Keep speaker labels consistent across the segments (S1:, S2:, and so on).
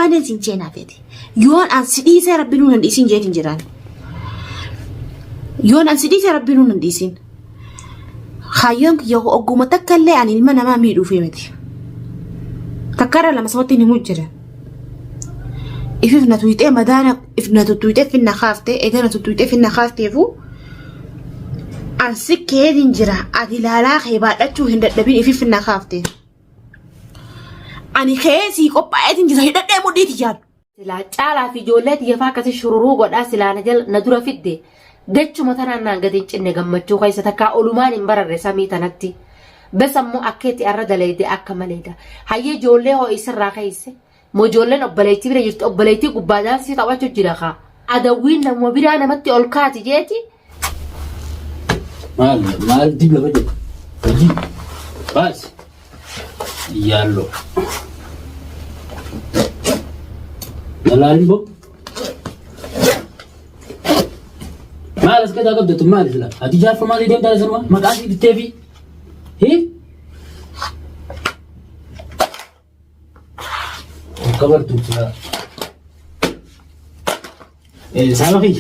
S1: baanee siin ceenaa feeti. Yoon an si dhiisee rabbi nuun hin dhiisin jeetiin jiraan. Yoon an si dhiisee rabbi nuun hin dhiisin. Hayyoon yoo ogguma takka illee ani ilma namaa miidhuuf miti. Takkarra lama sabatti ni mujjira. If na tuitee madaana if na tuitee finna khaaftee eega na tuitee finna khaafteefu an si keedin jira ati laalaa kee baadhachuu hin dadhabin if finna khaaftee. Ani keesii qophaa'eetiin jira hidhadhee mudhiiti yaadu.
S2: Silaa caalaa fi ijoollee xiyyeeffaa akkasii shururuu godhaa silaa na dura fidde dachuma tanaan naan gadi hin cinne gammachuu keessa takkaa olumaan hin bararre samii tanatti. Bes ammoo akkeetti arra dalayde akka maleedha. Hayyee ijoollee ho'i sirraa keesse moo ijoolleen obboleettii bira jirtu obboleettii gubbaadhaan si taphachuu jira kaa. Adawwiin namuma biraa namatti ol kaati jeeti.
S3: Maal dibla baje? Hojii baas yaallo. Dalaalin bo maal as kada qabdatu maal isla ati jaarfa maal deemtaa asirma maqaasii ditteefi kabartu sila saabaqi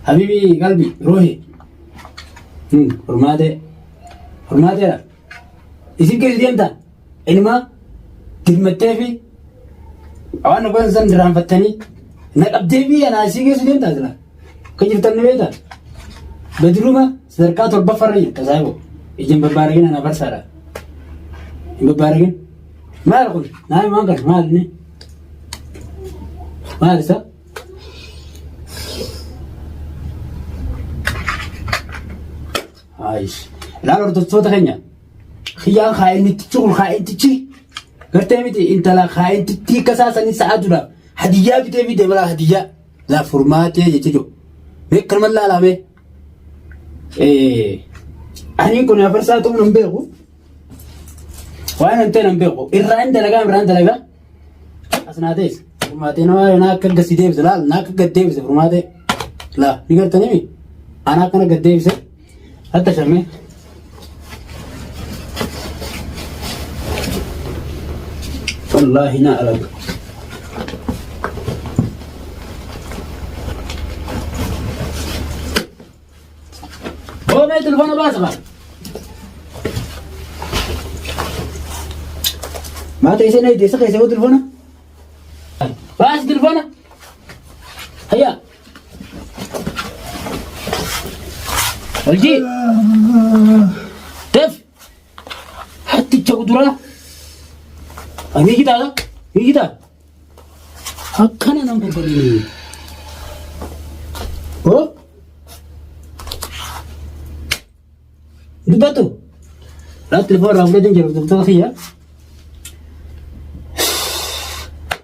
S3: habibi qalbi roohi hormaateedha isin keessa deemtaa ilma dirmatteefi awaan ogoon san diraanfattanii na qabdeefi anaa isii keessa deemtaa sila kan jirtan ni beektaa badiruma sadarkaa torbaffarra jirta saayiboo ijin babbaaragin ana barsaadha hin babbaaragin maal kun naami maan kan maal ni maal isa aish ilaal hordoftoota keenya khiyyaan kaa'initichi kun kaa'initichi gartee miti intala kaa'intitti kasaasanii sa'aatuudhaaf hadiyyaa bitee fi deemalaa hadiyyaa laa furmaatee jecha jiru beekan mallaa laamee ani kun afarsaa ta'uu nan beeku waan antee nan beeku irraan dalagaa asnaa ta'es furmaatee nama akka gasi deebise laal naa akka gad deebise furmaatee laa ni gartanii ana akkana gad deebise hatta shamee wallaahi naa alaga تلفونه باسقة ما تيسي نيدي سقي يسوي تلفونه باس تلفونه هيا الجي تف حتى تشودرا أمي كده مي كده هكذا نمبر بري هو دبتو لا تلفون رافضة جنجر دبتو خيا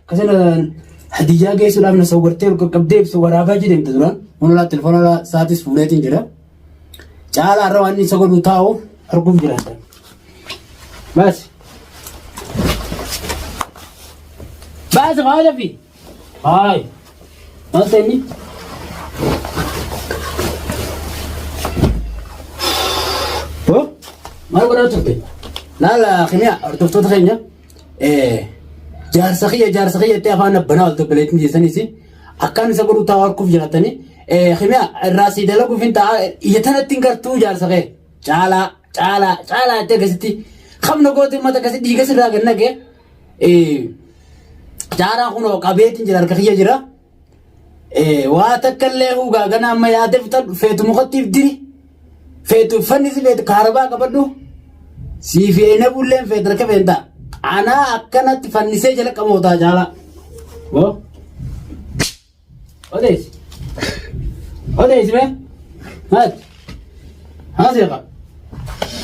S3: كسر حديجة جاي سلام نسوورتي وكبدي بسوارها باجي دم تدران ولا لا تلفون لا ساتس فولتين جرا جالا رواني سكون وتاو أرقم جرا بس غاية في هاي ما تاني ما أقدر أتوقع لا خلينا أرتبط خلينا جار سخية تأخذنا بناء تبليت نجسني سي أكان سكرو تاور كوف جراتني خلينا الراسي دلوا كوفين تا يتنا تينكر تو جار سخية جالا تكسيتي خم نقول ما تكسيتي ديكس راجعنا كه جارا خونو كابيت جرار كخية جرا واتكلله هو غانا ما يادف فيت مختيف ديري فيتو فنيس فيت كهرباء كبدو سيفي أنا بقولين فيت ركب أنت أنا أكنت فنيسة جل كم هوتا جالا و أوديس بيه هات سيرك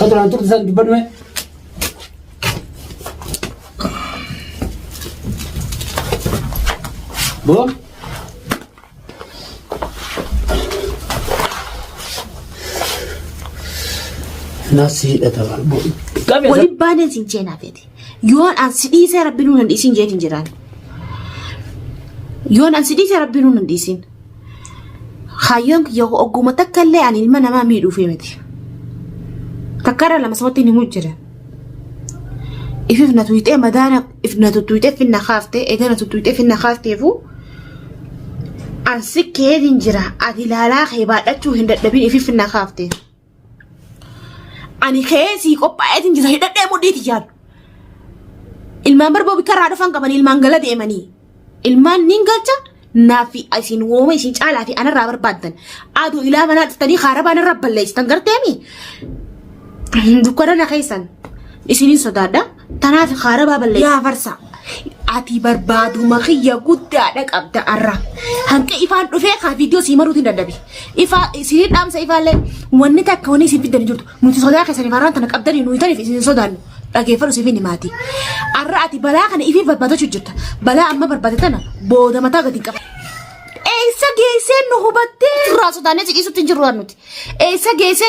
S3: كتر أنتو تسان جبنا مه بو ناسي أتابع
S1: ولي بانه زين جينا فيدي يون أن سديسة ربنا نديسين جيتين جيران يون أن سديسة ربنا نديسين خايون يو أقوم تكلي عن المنا ما ميدو في مدي تكرر لما صوتي نموجرة ififna tuyxee madaana ifna tutuyxee finna kaaftee eegana tutuyxee finna kaafteefu ansi keedin jira ati ilaalaa kee baadhachuu hin dadhabin ififna kaaftee ani keesii qophaa'eetin jira hidhadhee mudhiiti jaadu ilmaan barboo bikarraa dhufan qaban ilmaan gala deemanii ilmaan nin galcha naafi isin wooma isin caalaa fi anarraa barbaaddan aduu ilaa manaa dhuftanii kaarabaan irra balleessitan garteemi dukkana keessan isinin sodaadha tanaaf kaarabaa balleessi yaa farsa ati barbaadu makiyya guddaadha qabda arra hanqa ifaan dhufee kaa viidiyoo sii maruutiin dadhabe ifa isin dhaamsa ifaallee wanni takka wanni isin fiddanii jirtu nuti sodaa keessan ifaarraan tana qabdanii nuyi taniif isin sodaannu dhageeffadhu siif inni maati arra ati balaa kana ifiif barbaadachuu jirta balaa amma barbaade tana booda mataa gadi qaba eessa geesseen nu hubattee irraa sodaannee ciqisuutti hin jirru nuti eessa geesseen